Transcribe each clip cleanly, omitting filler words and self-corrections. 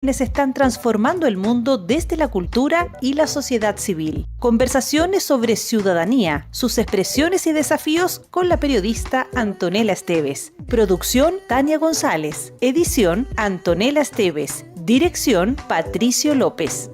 quienes están transformando el mundo desde la cultura y la sociedad civil. Conversaciones sobre ciudadanía, sus expresiones y desafíos con la periodista Antonella Esteves. Producción Tania González. Edición Antonella Esteves. Dirección Patricio López.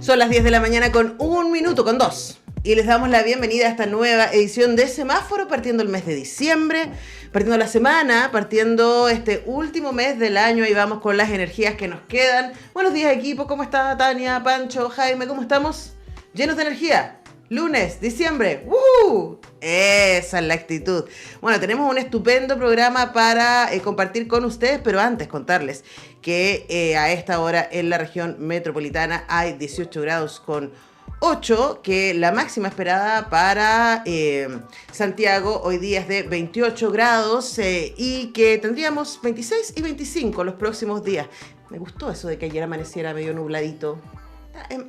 Son las 10 de la mañana con 1 minuto, con 2. Y les damos la bienvenida a esta nueva edición de Semáforo, partiendo el mes de diciembre, partiendo la semana, partiendo este último mes del año. Y vamos con las energías que nos quedan. Buenos días, equipo. ¿Cómo está Tania, Pancho, Jaime? ¿Cómo estamos? ¿Llenos de energía? Lunes, diciembre. ¡Woohoo! Esa es la actitud. Bueno, tenemos un estupendo programa para compartir con ustedes, pero antes contarles que a esta hora en la región metropolitana hay 18 grados con 8, que la máxima esperada para Santiago hoy día es de 28 grados y que tendríamos 26 y 25 los próximos días. Me gustó eso de que ayer amaneciera medio nubladito.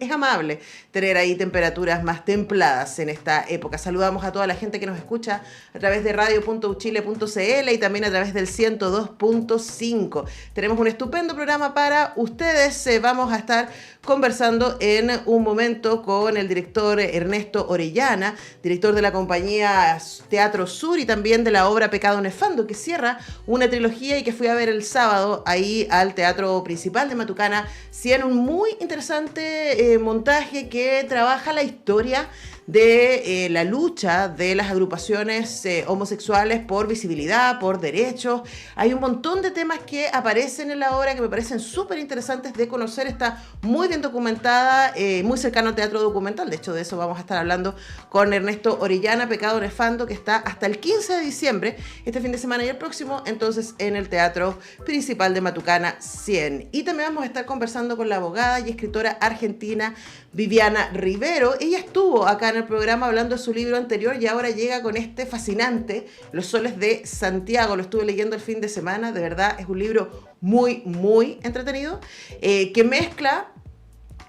Es amable tener ahí temperaturas más templadas en esta época. Saludamos a toda la gente que nos escucha a través de radio.uchile.cl y también a través del 102.5. Tenemos un estupendo programa para ustedes. Vamos a estar conversando en un momento con el director Ernesto Orellana, director de la compañía Teatro Sur y también de la obra Pecado Nefando, que cierra una trilogía y que fui a ver el sábado ahí al Teatro Principal de Matucana. Cierra un muy interesante montaje que trabaja la historia de la lucha de las agrupaciones homosexuales por visibilidad, por derechos. Hay un montón de temas que aparecen en la obra que me parecen súper interesantes de conocer. Está muy bien documentada, muy cercano al teatro documental. De hecho, de eso vamos a estar hablando con Ernesto Orellana, Pecado Nefando, que está hasta el 15 de diciembre, este fin de semana y el próximo, entonces en el Teatro Principal de Matucana 100. Y también vamos a estar conversando con la abogada y escritora argentina Viviana Rivero. Ella estuvo acá en el programa hablando de su libro anterior y ahora llega con este fascinante Los Soles de Santiago. Lo estuve leyendo el fin de semana, de verdad es un libro muy, muy entretenido, que mezcla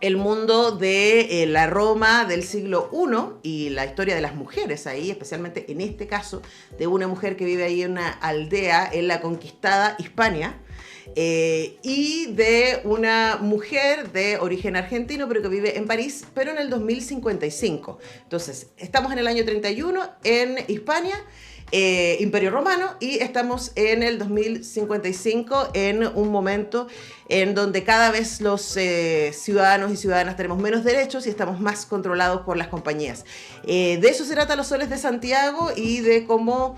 el mundo de la Roma del siglo I y la historia de las mujeres ahí, especialmente en este caso de una mujer que vive ahí en una aldea en la conquistada Hispania, y de una mujer de origen argentino pero que vive en París, pero en el 2055. Entonces, estamos en el año 31 en Hispania, Imperio Romano, y estamos en el 2055 en un momento en donde cada vez los ciudadanos y ciudadanas tenemos menos derechos y estamos más controlados por las compañías. De eso se trata Los Soles de Santiago y de cómo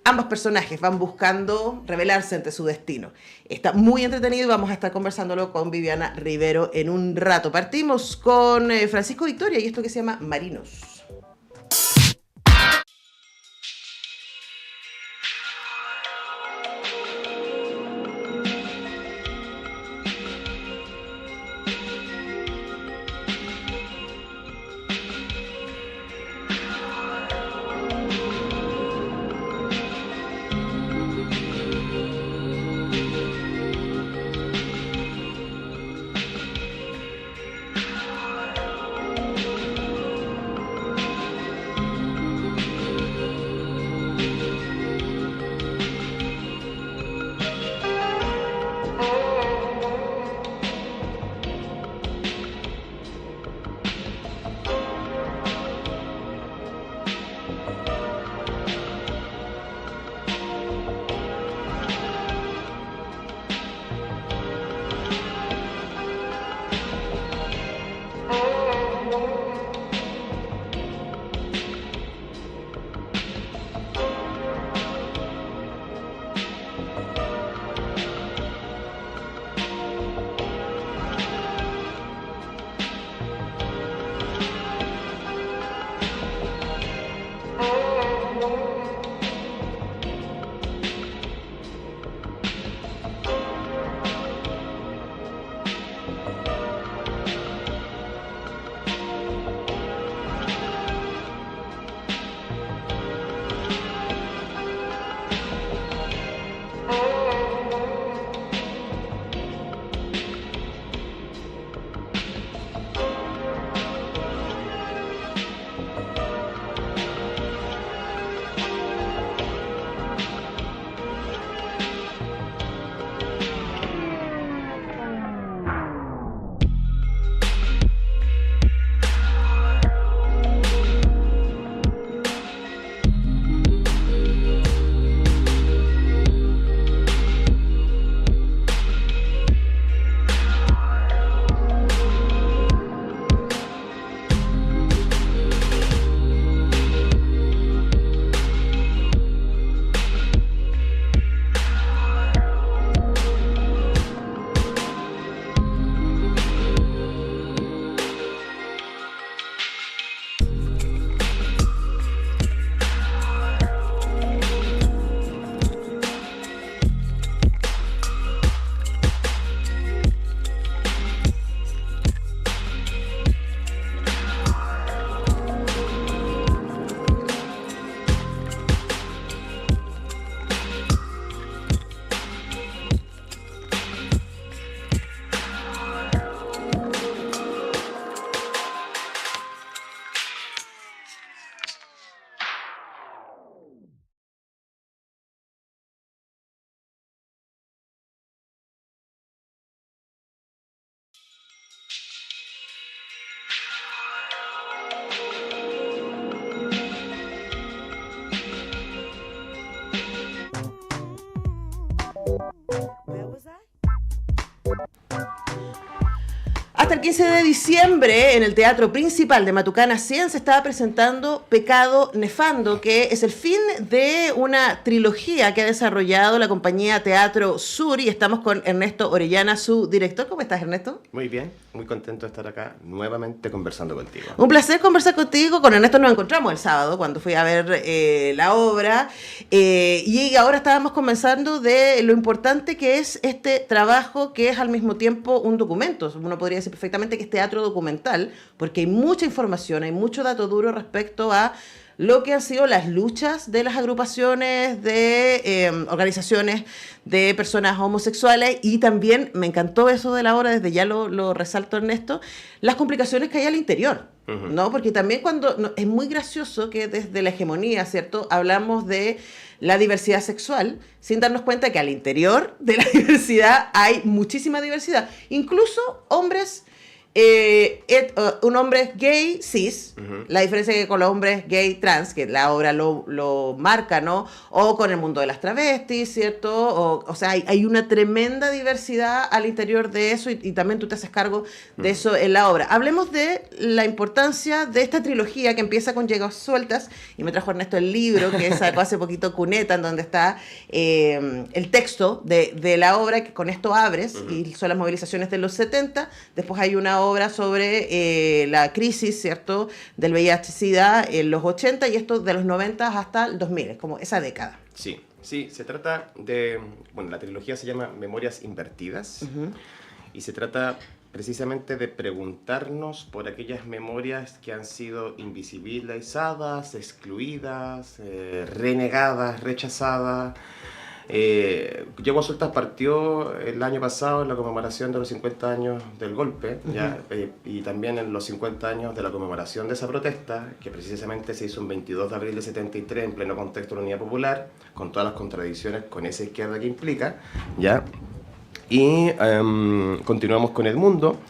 ambos personajes van buscando revelarse ante su destino. Está muy entretenido y vamos a estar conversándolo con Viviana Rivero en un rato. Partimos con Francisco Victoria y esto que se llama Marinos. Hasta el 15 de diciembre, en el Teatro Principal de Matucana 100, se estaba presentando Pecado Nefando, que es el fin de una trilogía que ha desarrollado la compañía Teatro Sur, y estamos con Ernesto Orellana, su director. ¿Cómo estás, Ernesto? Muy bien, muy contento de estar acá nuevamente conversando contigo. Un placer conversar contigo. Con Ernesto nos encontramos el sábado cuando fui a ver la obra, y ahora estábamos conversando de lo importante que es este trabajo, que es al mismo tiempo un documento. Uno podría decir perfectamente que es teatro documental, porque hay mucha información, hay mucho dato duro respecto a lo que han sido las luchas de las agrupaciones, de organizaciones de personas homosexuales, y también me encantó eso de la obra, desde ya lo resalto, Ernesto, las complicaciones que hay al interior, ¿no? Porque también es muy gracioso que desde la hegemonía, ¿cierto?, hablamos de la diversidad sexual, sin darnos cuenta que al interior de la diversidad hay muchísima diversidad, incluso hombres. Un hombre gay cis, la diferencia que con los hombres gay trans, que la obra lo marca, ¿no? O con el mundo de las travestis, ¿cierto? O sea, hay una tremenda diversidad al interior de eso, y también tú te haces cargo de eso en la obra. Hablemos de la importancia de esta trilogía que empieza con Yeguas Sueltas, y me trajo Ernesto el libro que sacó hace poquito Cuneta, en donde está el texto de la obra, que con esto abres, y son las movilizaciones de los 70. Después hay una obra sobre la crisis, ¿cierto?, del VIH-Sida en los 80, y esto de los 90 hasta el 2000, es como esa década. Sí, se trata de... Bueno, la trilogía se llama Memorias Invertidas, y se trata precisamente de preguntarnos por aquellas memorias que han sido invisibilizadas, excluidas, renegadas, rechazadas. Yeguas Sueltas partió el año pasado en la conmemoración de los 50 años del golpe, y también en los 50 años de la conmemoración de esa protesta, que precisamente se hizo el 22 de abril de 73 en pleno contexto de la Unidad Popular, con todas las contradicciones con esa izquierda que implica, ¿ya? Y continuamos con El Mundo,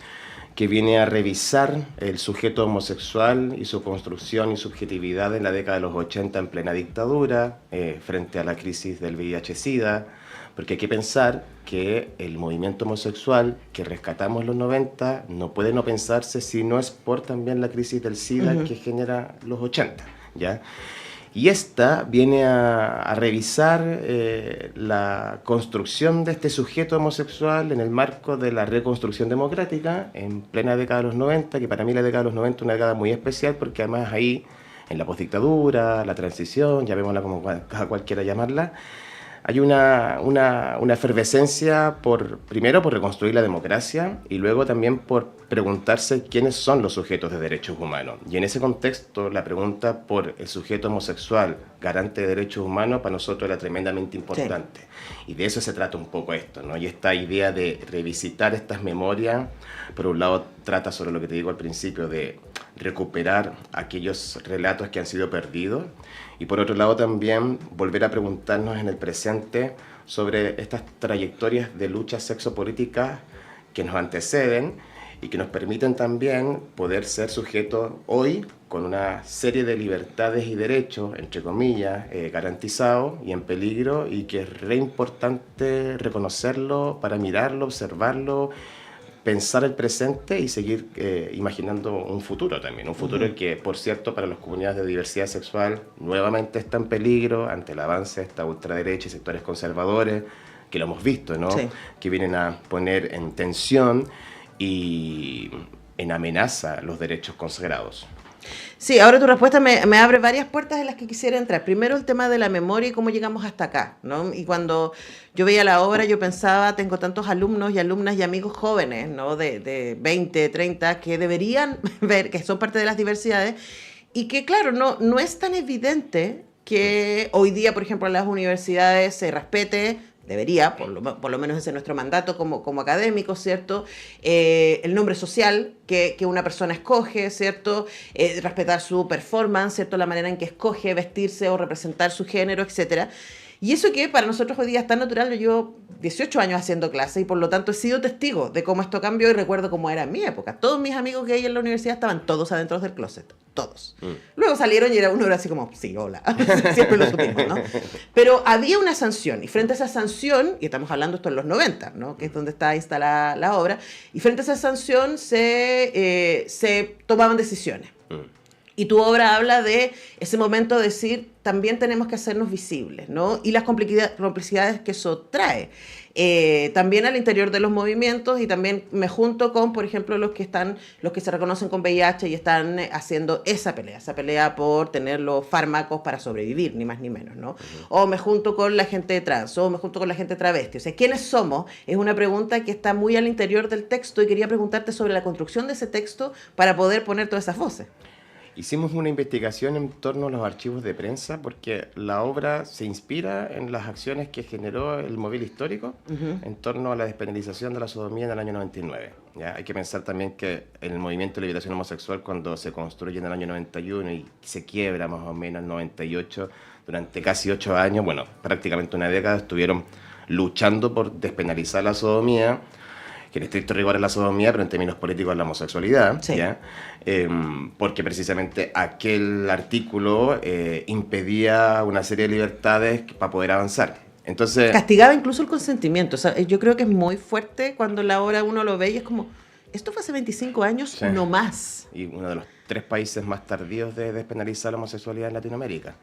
que viene a revisar el sujeto homosexual y su construcción y subjetividad en la década de los 80 en plena dictadura, frente a la crisis del VIH-Sida, porque hay que pensar que el movimiento homosexual que rescatamos en los 90 no puede no pensarse si no es por también la crisis del SIDA que genera los 80, ¿ya? Y esta viene a revisar la construcción de este sujeto homosexual en el marco de la reconstrucción democrática en plena década de los 90, que para mí la década de los 90 es una década muy especial, porque además ahí, en la postdictadura, la transición, llamémosla como cualquiera llamarla, hay una efervescencia primero por reconstruir la democracia, y luego también por preguntarse quiénes son los sujetos de derechos humanos. Y en ese contexto, la pregunta por el sujeto homosexual, garante de derechos humanos, para nosotros era tremendamente importante. Sí. Y de eso se trata un poco esto, ¿no? Y esta idea de revisitar estas memorias, por un lado trata sobre lo que te digo al principio, de recuperar aquellos relatos que han sido perdidos, y por otro lado también volver a preguntarnos en el presente sobre estas trayectorias de lucha sexopolíticas que nos anteceden y que nos permiten también poder ser sujetos hoy con una serie de libertades y derechos, entre comillas, garantizados y en peligro, y que es re importante reconocerlo para mirarlo, observarlo, pensar el presente y seguir imaginando un futuro también. Un futuro que, por cierto, para las comunidades de diversidad sexual nuevamente está en peligro ante el avance de esta ultraderecha y sectores conservadores, que lo hemos visto, ¿no? Sí. Que vienen a poner en tensión y en amenaza los derechos consagrados. Sí, ahora tu respuesta me abre varias puertas en las que quisiera entrar. Primero, el tema de la memoria y cómo llegamos hasta acá, ¿no? Y cuando yo veía la obra, yo pensaba, tengo tantos alumnos y alumnas y amigos jóvenes, ¿no? De 20, 30, que deberían ver que son parte de las diversidades, y que, claro, no es tan evidente que hoy día, por ejemplo, en las universidades se respete. Debería, por lo menos ese es nuestro mandato como académicos, ¿cierto? El nombre social que una persona escoge, ¿cierto? Respetar su performance, ¿cierto? La manera en que escoge vestirse o representar su género, etcétera. Y eso que para nosotros hoy día es tan natural, yo llevo 18 años haciendo clase y por lo tanto he sido testigo de cómo esto cambió y recuerdo cómo era en mi época. Todos mis amigos gay en la universidad estaban todos adentro del closet, todos. Luego salieron y uno era así como, sí, hola, siempre lo supimos, ¿no? Pero había una sanción y frente a esa sanción, y estamos hablando esto en los 90, ¿no? Que es donde está instalada la obra, y frente a esa sanción se tomaban decisiones. Y tu obra habla de ese momento de decir, también tenemos que hacernos visibles, ¿no? Y las complicidades que eso trae. También al interior de los movimientos, y también me junto con, por ejemplo, los que se reconocen con VIH y están haciendo esa pelea por tener los fármacos para sobrevivir, ni más ni menos, ¿no? O me junto con la gente trans, o me junto con la gente travesti. O sea, ¿quiénes somos? Es una pregunta que está muy al interior del texto y quería preguntarte sobre la construcción de ese texto para poder poner todas esas voces. Hicimos una investigación en torno a los archivos de prensa porque la obra se inspira en las acciones que generó el Móvil Histórico en torno a la despenalización de la sodomía en el año 99. ¿Ya? Hay que pensar también que en el movimiento de liberación homosexual, cuando se construye en el año 91 y se quiebra más o menos en el 98, durante casi 8 años, bueno, prácticamente una década, estuvieron luchando por despenalizar la sodomía, que en estricto rigor es la sodomía, pero en términos políticos es la homosexualidad, sí. ¿Ya? Porque precisamente aquel artículo impedía una serie de libertades para poder avanzar. Entonces, castigaba incluso el consentimiento. O sea, yo creo que es muy fuerte cuando la obra uno lo ve y es como, esto fue hace 25 años, sí, no más. Y uno de los 3 países más tardíos de despenalizar la homosexualidad en Latinoamérica.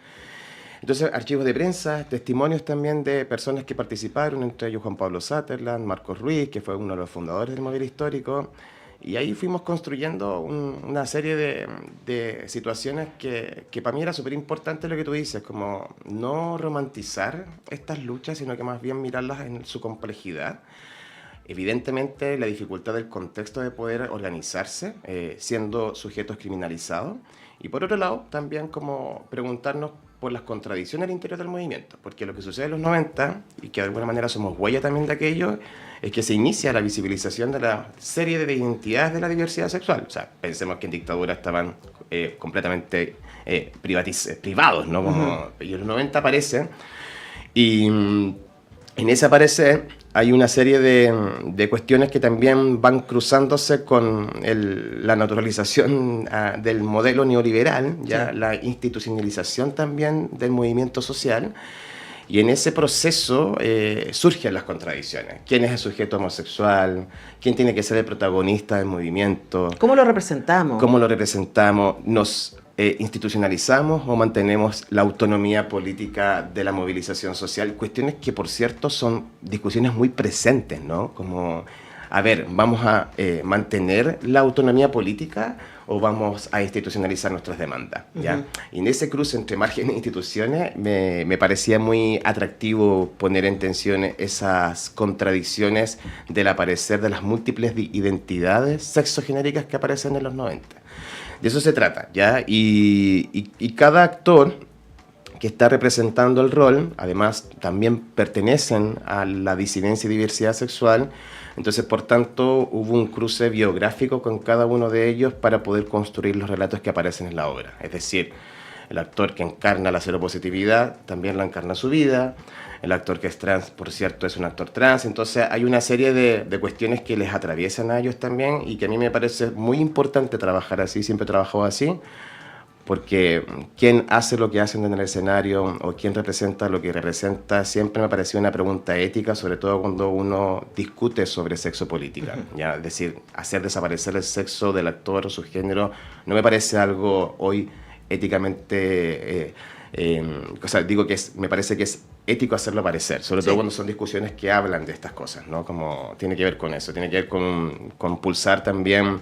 Entonces, archivos de prensa, testimonios también de personas que participaron, entre ellos Juan Pablo Sutherland, Marcos Ruiz, que fue uno de los fundadores del Móvil Histórico, y ahí fuimos construyendo una serie de situaciones que para mí era súper importante lo que tú dices, como no romantizar estas luchas, sino que más bien mirarlas en su complejidad. Evidentemente, la dificultad del contexto de poder organizarse, siendo sujetos criminalizados, y por otro lado, también como preguntarnos por las contradicciones al interior del movimiento, porque lo que sucede en los 90, y que de alguna manera somos huella también de aquello, es que se inicia la visibilización de la serie de identidades de la diversidad sexual. O sea, pensemos que en dictadura estaban completamente privados, ¿no? Y en los 90 aparece, y en ese aparece hay una serie de cuestiones que también van cruzándose con la naturalización del modelo neoliberal, ¿ya? Sí. La institucionalización también del movimiento social. Y en ese proceso surgen las contradicciones. ¿Quién es el sujeto homosexual? ¿Quién tiene que ser el protagonista del movimiento? ¿Cómo lo representamos? ¿Cómo lo representamos? ¿Nos institucionalizamos o mantenemos la autonomía política de la movilización social? Cuestiones que, por cierto, son discusiones muy presentes, ¿no? Como, a ver, ¿vamos a mantener la autonomía política o vamos a institucionalizar nuestras demandas? ¿Ya? Y en ese cruce entre márgenes e instituciones me parecía muy atractivo poner en tensión esas contradicciones del aparecer de las múltiples identidades sexogenéricas que aparecen en los 90. De eso se trata, ¿ya? Y cada actor que está representando el rol, además también pertenecen a la disidencia y diversidad sexual, entonces por tanto hubo un cruce biográfico con cada uno de ellos para poder construir los relatos que aparecen en la obra. Es decir, el actor que encarna la seropositividad también la encarna su vida, el actor que es trans, por cierto, es un actor trans, entonces hay una serie de cuestiones que les atraviesan a ellos también y que a mí me parece muy importante trabajar así, siempre he trabajado así, porque quién hace lo que hacen en el escenario o quién representa lo que representa siempre me pareció una pregunta ética, sobre todo cuando uno discute sobre sexo política. ¿Ya? Es decir, hacer desaparecer el sexo del actor o su género no me parece algo hoy éticamente... o sea, digo que me parece que es ético hacerlo aparecer, sobre todo cuando son discusiones que hablan de estas cosas, ¿no? Como tiene que ver con eso, tiene que ver con pulsar también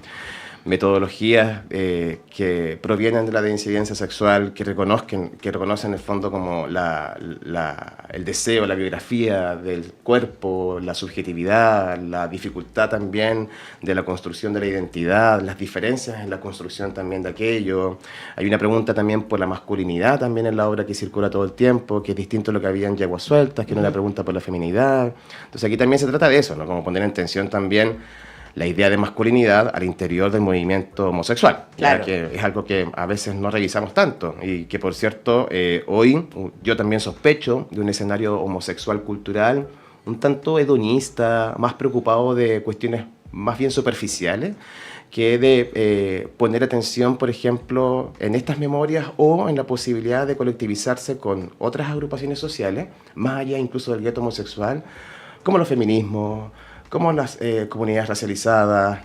metodologías que provienen de la disidencia sexual, que reconocen en el fondo como el deseo, la biografía del cuerpo, la subjetividad, la dificultad también de la construcción de la identidad, las diferencias en la construcción también de aquello. Hay una pregunta también por la masculinidad también en la obra que circula todo el tiempo, que es distinto a lo que había en Yeguas Sueltas, que no es una pregunta por la feminidad. Entonces aquí también se trata de eso, ¿no? Como poner en tensión también la idea de masculinidad al interior del movimiento homosexual, Claro. ya que es algo que a veces no revisamos tanto y que, por cierto, hoy yo también sospecho de un escenario homosexual cultural un tanto hedonista, más preocupado de cuestiones más bien superficiales, que de poner atención, por ejemplo, en estas memorias o en la posibilidad de colectivizarse con otras agrupaciones sociales, más allá incluso del gueto homosexual, como los feminismos, como las comunidades racializadas.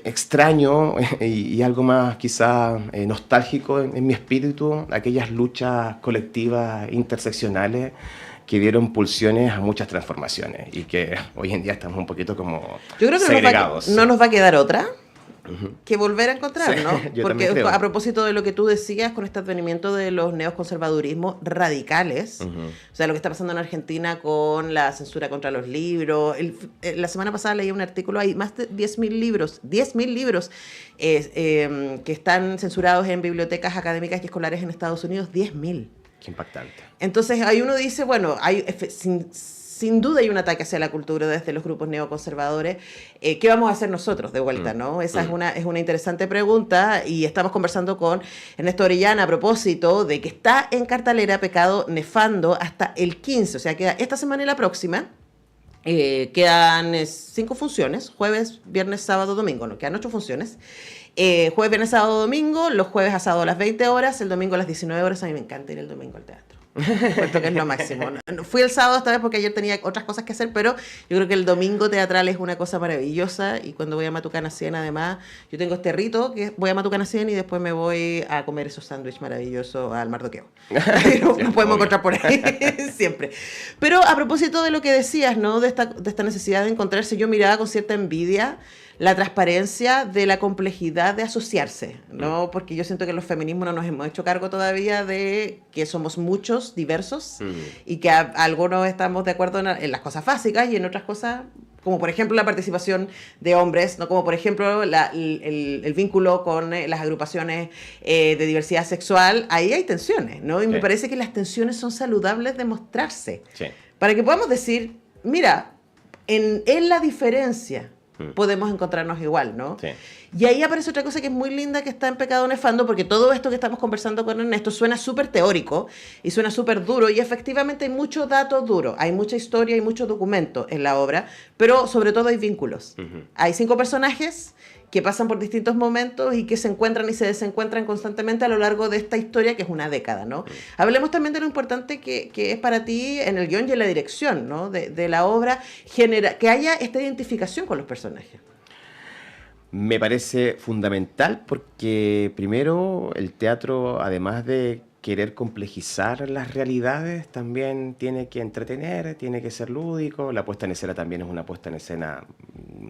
Extraño y algo más quizá nostálgico en mi espíritu, aquellas luchas colectivas interseccionales que dieron pulsiones a muchas transformaciones y que hoy en día estamos un poquito como Yo creo que segregados. no nos va a quedar otra que volver a encontrar, Sí, ¿no? yo Porque también creo. a propósito de lo que tú decías con este advenimiento de los neoconservadurismos radicales, o sea, lo que está pasando en Argentina con la censura contra los libros. La semana pasada leí un artículo, hay más de 10.000 libros, 10.000 libros que están censurados en bibliotecas académicas y escolares en Estados Unidos, 10.000. Qué impactante. Entonces ahí uno dice, bueno, sin duda hay un ataque hacia la cultura desde los grupos neoconservadores. ¿Qué vamos a hacer nosotros de vuelta, no? Esa es una interesante pregunta y estamos conversando con Ernesto Orellana a propósito de que está en cartelera Pecado Nefando hasta el 15, o sea, queda esta semana y la próxima. Quedan 5 funciones, jueves, viernes, sábado, domingo, no, quedan 8 funciones. Jueves, viernes, sábado, domingo, los jueves a sábado a las 20 horas, el domingo a las 19 horas. A mí me encanta ir el domingo al teatro. Puesto que es lo máximo. Fui el sábado esta vez porque ayer tenía otras cosas que hacer, pero yo creo que el domingo teatral es una cosa maravillosa y cuando voy a Matucana 100 además, yo tengo este rito que voy a Matucana 100 y después me voy a comer esos sándwiches maravillosos al Mardoqueo. Lo podemos encontrar por ahí siempre. Pero a propósito de lo que decías, ¿no? De esta necesidad de encontrarse, yo miraba con cierta envidia la transparencia de la complejidad de asociarse, ¿no? Porque yo siento que los feminismos no nos hemos hecho cargo todavía de que somos muchos, diversos, y que algunos estamos de acuerdo en las cosas básicas y en otras cosas, como por ejemplo la participación de hombres, ¿no? Como por ejemplo el vínculo con las agrupaciones de diversidad sexual. Ahí hay tensiones, ¿no? Y me parece que las tensiones son saludables de mostrarse. Sí. Para que podamos decir, mira, en la diferencia podemos encontrarnos igual, ¿no? Sí. Y ahí aparece otra cosa que es muy linda que está en Pecado Nefando, porque todo esto que estamos conversando con Ernesto suena súper teórico y suena súper duro, y efectivamente hay mucho dato duro, hay mucha historia y mucho documento en la obra, pero sobre todo hay vínculos. Hay 5 personajes que pasan por distintos momentos y que se encuentran y se desencuentran constantemente a lo largo de esta historia, que es una década, ¿no? Hablemos también de lo importante que es para ti en el guión y en la dirección, ¿no? De la obra, que haya esta identificación con los personajes. Me parece fundamental porque, primero, el teatro, además de querer complejizar las realidades, también tiene que entretener, tiene que ser lúdico. La puesta en escena también es una puesta en escena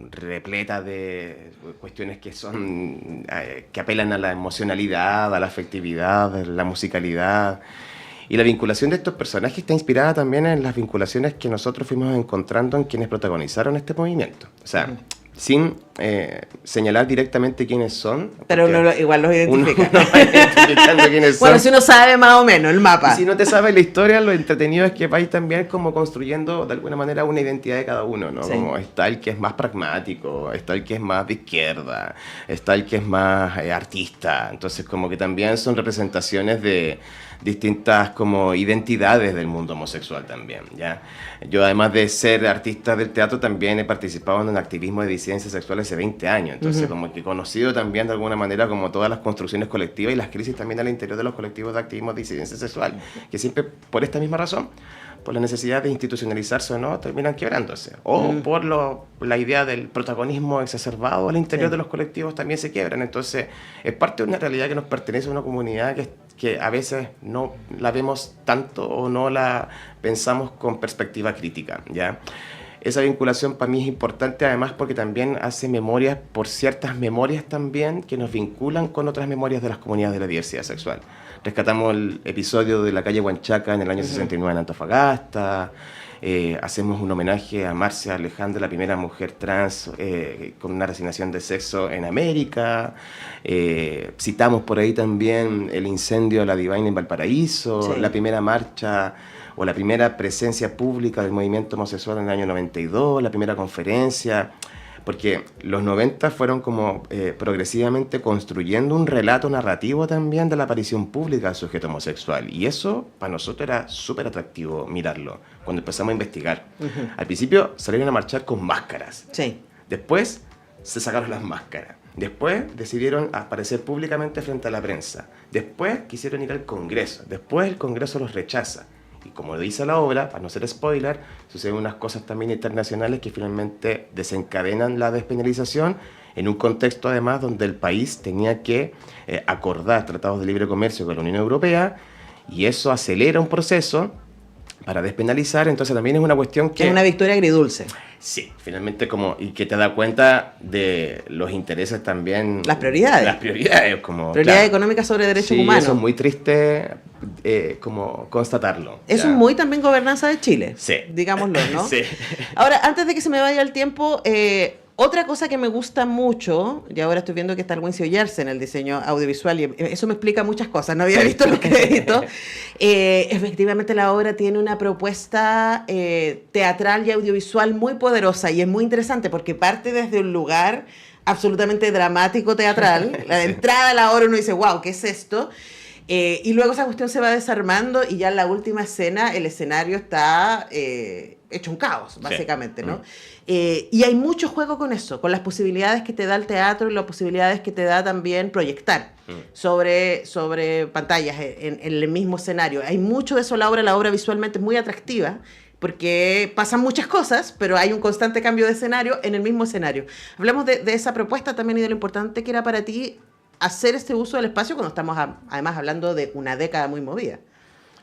repleta de cuestiones que son que apelan a la emocionalidad, a la afectividad, a la musicalidad. Y la vinculación de estos personajes está inspirada también en las vinculaciones que nosotros fuimos encontrando en quienes protagonizaron este movimiento. O sea, sin señalar directamente quiénes son. Pero uno igual los identifica. Uno va identificando quiénes son. Bueno, si uno sabe más o menos el mapa. Y si no te sabes la historia, lo entretenido es que vais también como construyendo de alguna manera una identidad de cada uno, ¿no? Sí. Como está el que es más pragmático, está el que es más de izquierda, está el que es más artista. Entonces como que también son representaciones de distintas como identidades del mundo homosexual también, ¿ya? Yo además de ser artista del teatro también he participado en un activismo de disidencia sexual hace 20 años, entonces como que he conocido también de alguna manera como todas las construcciones colectivas y las crisis también al interior de los colectivos de activismo de disidencia sexual, que siempre por esta misma razón, por la necesidad de institucionalizarse o no, terminan quebrándose. O por la idea del protagonismo exacerbado al interior de los colectivos también se quiebran. Entonces, es parte de una realidad que nos pertenece a una comunidad que a veces no la vemos tanto o no la pensamos con perspectiva crítica, ¿ya? Esa vinculación para mí es importante además porque también hace memorias por ciertas memorias también que nos vinculan con otras memorias de las comunidades de la diversidad sexual. Rescatamos el episodio de la calle Huanchaca en el año 69 en Antofagasta, hacemos un homenaje a Marcia Alejandra, la primera mujer trans con una resignación de sexo en América, citamos por ahí también el incendio de la Divine en Valparaíso, la primera marcha o la primera presencia pública del movimiento homosexual en el año 92, la primera conferencia. porque los 90 fueron como progresivamente construyendo un relato narrativo también de la aparición pública del sujeto homosexual. Y eso para nosotros era súper atractivo mirarlo, cuando empezamos a investigar. Al principio salieron a marchar con máscaras. Sí. Después se sacaron las máscaras. Después decidieron aparecer públicamente frente a la prensa. Después quisieron ir al Congreso. Después el Congreso los rechaza. Y como dice la obra, para no ser spoiler, suceden unas cosas también internacionales que finalmente desencadenan la despenalización en un contexto además donde el país tenía que acordar tratados de libre comercio con la Unión Europea, y eso acelera un proceso para despenalizar. Entonces también es una cuestión que... Es una victoria agridulce. Sí, finalmente y que te da cuenta de los intereses también... Las prioridades. Las prioridades, como... Prioridades claro, económicas sobre derechos sí, humanos. Eso es muy triste como constatarlo. Eso ya. es muy también gobernanza de Chile. Sí. Digámoslo, ¿no? Sí. Ahora, antes de que se me vaya el tiempo, otra cosa que me gusta mucho, y ahora estoy viendo que está el Wincio Yerse en el diseño audiovisual, y eso me explica muchas cosas, no había visto los créditos. Efectivamente, la obra tiene una propuesta teatral y audiovisual muy poderosa, y es muy interesante porque parte desde un lugar absolutamente dramático teatral. La entrada a la obra uno dice, wow, ¿qué es esto? Y luego esa cuestión se va desarmando, y ya en la última escena el escenario está hecho un caos, básicamente, sí. ¿no? Y hay mucho juego con eso, con las posibilidades que te da el teatro y las posibilidades que te da también proyectar sobre pantallas en el mismo escenario. Hay mucho de eso en la obra visualmente es muy atractiva, porque pasan muchas cosas, pero hay un constante cambio de escenario en el mismo escenario. Hablamos de esa propuesta también y de lo importante que era para ti hacer este uso del espacio cuando estamos además hablando de una década muy movida.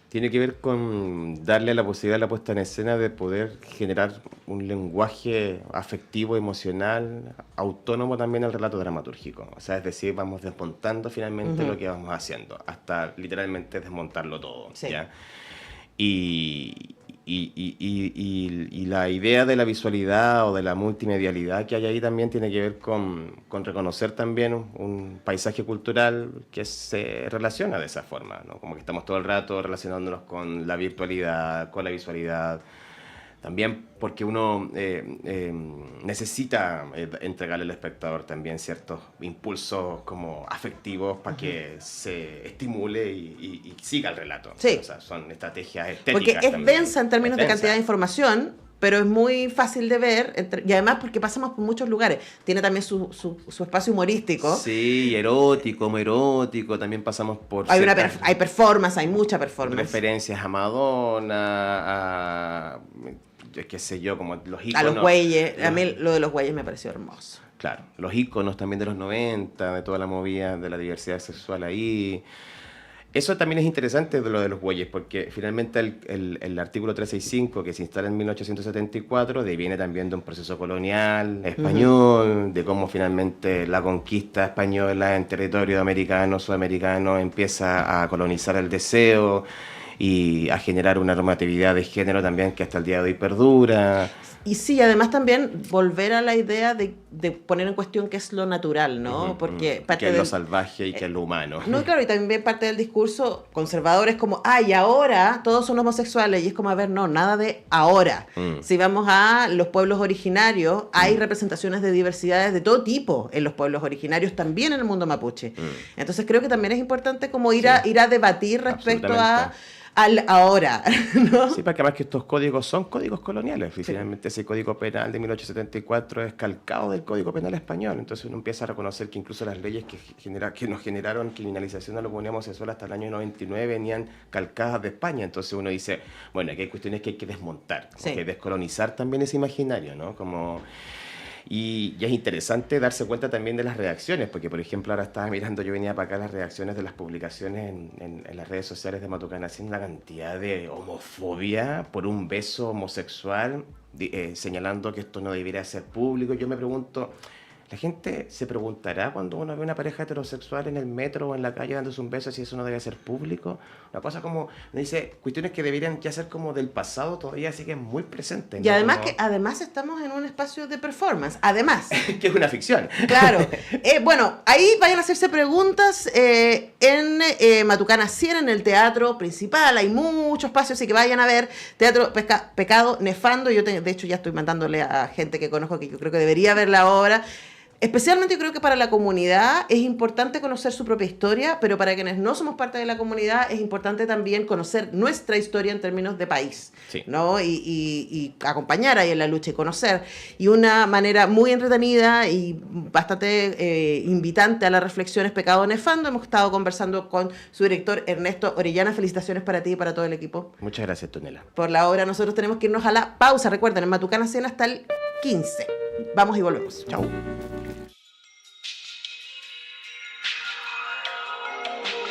Tiene que ver con darle la posibilidad a la puesta en escena de poder generar un lenguaje afectivo, emocional, autónomo también al relato dramatúrgico. O sea, es decir, vamos desmontando finalmente lo que vamos haciendo, hasta literalmente desmontarlo todo. Sí. ¿Ya? Y la idea de la visualidad o de la multimedialidad que hay ahí también tiene que ver con reconocer también un paisaje cultural que se relaciona de esa forma, ¿no? Como que estamos todo el rato relacionándonos con la virtualidad, con la visualidad. También porque uno necesita entregarle al espectador también ciertos impulsos como afectivos para que se estimule y siga el relato. Sí. O sea, son estrategias estéticas. Porque es también. densa en términos de cantidad de información, pero es muy fácil de ver, y además porque pasamos por muchos lugares. Tiene también su espacio humorístico. Sí, erótico, homoerótico, también pasamos por... Hay performance, hay mucha performance. referencias a Madonna, qué sé yo, como los íconos. A los güeyes. A mí lo de los güeyes me pareció hermoso. Claro, los íconos también de los 90, de toda la movida de la diversidad sexual ahí. Eso también es interesante de lo de los güeyes, porque finalmente el artículo 365, que se instala en 1874, deviene también de un proceso colonial español, de cómo finalmente la conquista española en territorio americano, sudamericano, empieza a colonizar el deseo y a generar una normatividad de género también que hasta el día de hoy perdura. Y sí, además también volver a la idea de poner en cuestión qué es lo natural, ¿no? Porque parte que es lo salvaje y que es lo humano. No, claro, y también parte del discurso conservador es como, y ahora todos son homosexuales, y es como, a ver, no, nada de ahora. Si vamos a los pueblos originarios, hay representaciones de diversidades de todo tipo en los pueblos originarios, también en el mundo mapuche. Entonces creo que también es importante como ir a debatir respecto al ahora, ¿no? Sí, porque además que estos códigos son códigos coloniales. Finalmente ese código penal de 1874 es calcado del código penal español. Entonces uno empieza a reconocer que incluso las leyes que nos generaron criminalización a la comunidad homosexual hasta el año 99 venían calcadas de España. Entonces uno dice, bueno, aquí hay cuestiones que hay que desmontar, Sí. que descolonizar también ese imaginario, ¿no? Y es interesante darse cuenta también de las reacciones, porque por ejemplo ahora estaba mirando, yo venía para acá las reacciones de las publicaciones en las redes sociales de Matucana, haciendo una cantidad de homofobia por un beso homosexual, señalando que esto no debería ser público. Yo me pregunto, La gente se preguntará cuando uno ve una pareja heterosexual en el metro o en la calle dándose un beso si eso no debe ser público. Una cosa como, dice, cuestiones que deberían ya ser como del pasado todavía siguen muy presentes. Y ¿no? además Como... que además estamos en un espacio de performance, además. que es una ficción. Claro. Bueno, ahí vayan a hacerse preguntas en Matucana 100, en el teatro principal. Hay muchos espacios, así que vayan a ver Teatro Pecado Nefando. Yo de hecho ya estoy mandándole a gente que conozco que yo creo que debería ver la obra. Especialmente yo creo que para la comunidad es importante conocer su propia historia, pero para quienes no somos parte de la comunidad es importante también conocer nuestra historia en términos de país, sí. ¿no? Y acompañar ahí en la lucha y conocer. Y una manera muy entretenida y bastante invitante a la reflexión es Pecado Nefando. Hemos estado conversando con su director Ernesto Orellana. Felicitaciones para ti y para todo el equipo. Muchas gracias, Tonela. Por la obra. Nosotros tenemos que irnos a la pausa. Recuerden, en Matucana 100 hasta el 15. Vamos y volvemos. Chau.